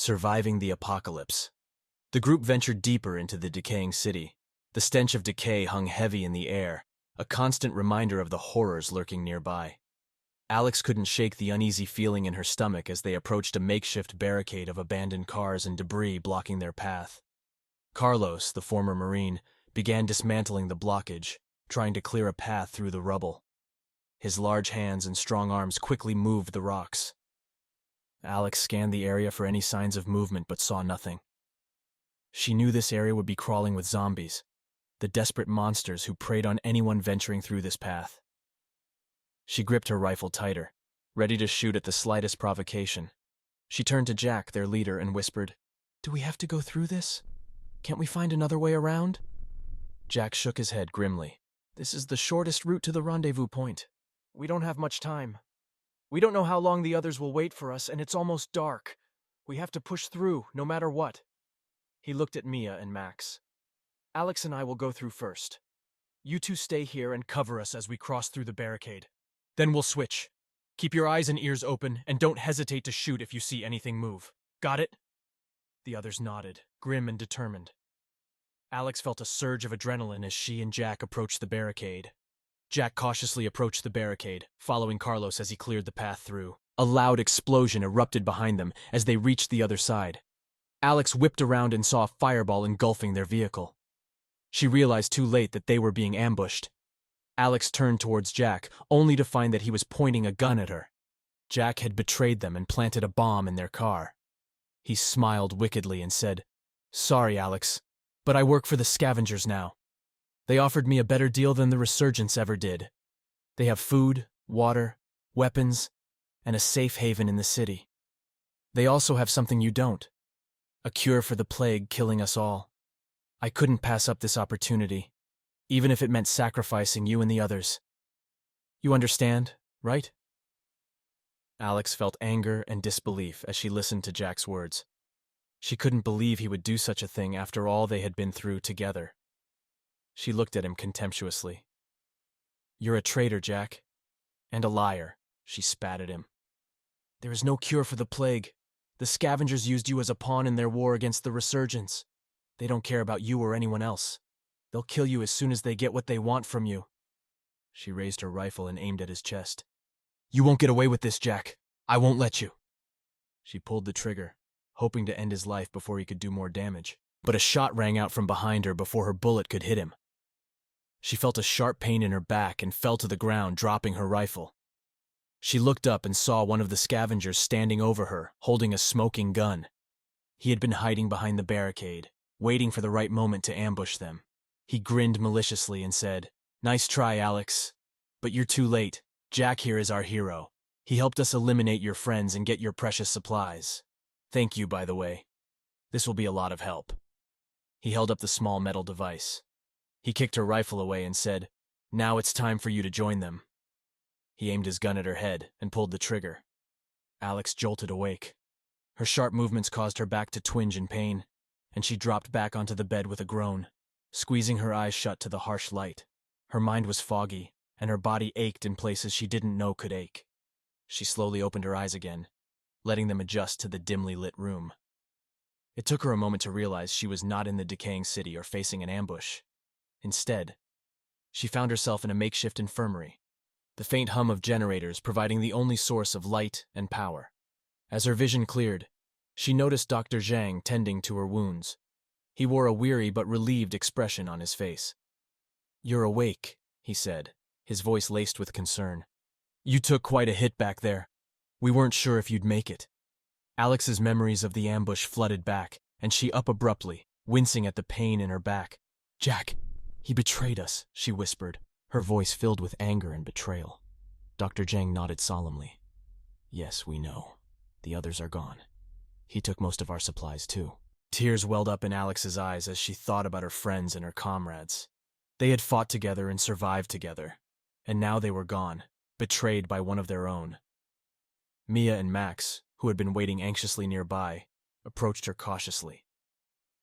Surviving the apocalypse. The group ventured deeper into the decaying city. The stench of decay hung heavy in the air, a constant reminder of the horrors lurking nearby. Alex couldn't shake the uneasy feeling in her stomach as they approached a makeshift barricade of abandoned cars and debris blocking their path. Carlos, the former Marine, began dismantling the blockage, trying to clear a path through the rubble. His large hands and strong arms quickly moved the rocks. Alex scanned the area for any signs of movement but saw nothing. She knew this area would be crawling with zombies, the desperate monsters who preyed on anyone venturing through this path. She gripped her rifle tighter, ready to shoot at the slightest provocation. She turned to Jack, their leader, and whispered, "Do we have to go through this? Can't we find another way around?" Jack shook his head grimly. "This is the shortest route to the rendezvous point. We don't have much time. We don't know how long the others will wait for us, and it's almost dark. We have to push through, no matter what." He looked at Mia and Max. "Alex and I will go through first. You two stay here and cover us as we cross through the barricade. Then we'll switch. Keep your eyes and ears open, and don't hesitate to shoot if you see anything move. Got it?" The others nodded, grim and determined. Alex felt a surge of adrenaline as she and Jack approached the barricade. Jack cautiously approached the barricade, following Carlos as he cleared the path through. A loud explosion erupted behind them as they reached the other side. Alex whipped around and saw a fireball engulfing their vehicle. She realized too late that they were being ambushed. Alex turned towards Jack, only to find that he was pointing a gun at her. Jack had betrayed them and planted a bomb in their car. He smiled wickedly and said, "Sorry, Alex, but I work for the scavengers now. They offered me a better deal than the Resurgence ever did. They have food, water, weapons, and a safe haven in the city. They also have something you don't. A cure for the plague killing us all. I couldn't pass up this opportunity, even if it meant sacrificing you and the others. You understand, right?" Alex felt anger and disbelief as she listened to Jack's words. She couldn't believe he would do such a thing after all they had been through together. She looked at him contemptuously. "You're a traitor, Jack. And a liar," she spat at him. "There is no cure for the plague. The scavengers used you as a pawn in their war against the Resurgence. They don't care about you or anyone else. They'll kill you as soon as they get what they want from you." She raised her rifle and aimed at his chest. "You won't get away with this, Jack. I won't let you." She pulled the trigger, hoping to end his life before he could do more damage. But a shot rang out from behind her before her bullet could hit him. She felt a sharp pain in her back and fell to the ground, dropping her rifle. She looked up and saw one of the scavengers standing over her, holding a smoking gun. He had been hiding behind the barricade, waiting for the right moment to ambush them. He grinned maliciously and said, "Nice try, Alex. But you're too late. Jack here is our hero. He helped us eliminate your friends and get your precious supplies. Thank you, by the way. This will be a lot of help." He held up the small metal device. He kicked her rifle away and said, "Now it's time for you to join them." He aimed his gun at her head and pulled the trigger. Alex jolted awake. Her sharp movements caused her back to twinge in pain, and she dropped back onto the bed with a groan, squeezing her eyes shut to the harsh light. Her mind was foggy, and her body ached in places she didn't know could ache. She slowly opened her eyes again, letting them adjust to the dimly lit room. It took her a moment to realize she was not in the decaying city or facing an ambush. Instead, she found herself in a makeshift infirmary, the faint hum of generators providing the only source of light and power. As her vision cleared, she noticed Dr. Zhang tending to her wounds. He wore a weary but relieved expression on his face. "You're awake," he said, his voice laced with concern. "You took quite a hit back there. We weren't sure if you'd make it." Alex's memories of the ambush flooded back, and she up abruptly, wincing at the pain in her back. "Jack, he betrayed us," she whispered, her voice filled with anger and betrayal. Dr. Zhang nodded solemnly. "Yes, we know. The others are gone. He took most of our supplies, too." Tears welled up in Alex's eyes as she thought about her friends and her comrades. They had fought together and survived together, and now they were gone, betrayed by one of their own. Mia and Max, who had been waiting anxiously nearby, approached her cautiously.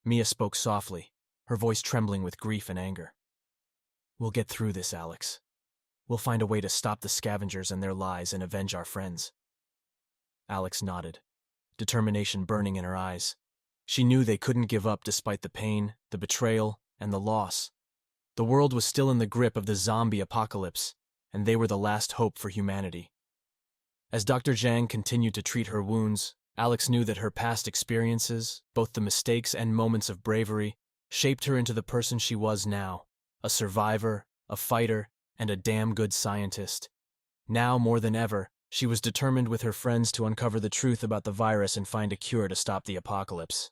Mia spoke softly, her voice trembling with grief and anger. "We'll get through this, Alex. We'll find a way to stop the scavengers and their lies and avenge our friends." Alex nodded. determination burning in her eyes. She knew they couldn't give up despite the pain, the betrayal, and the loss. The world was still in the grip of the zombie apocalypse, and they were the last hope for humanity. As Dr. Zhang continued to treat her wounds, Alex knew that her past experiences, both the mistakes and moments of bravery, shaped her into the person she was now, a survivor, a fighter, and a damn good scientist. Now, more than ever, she was determined with her friends to uncover the truth about the virus and find a cure to stop the apocalypse.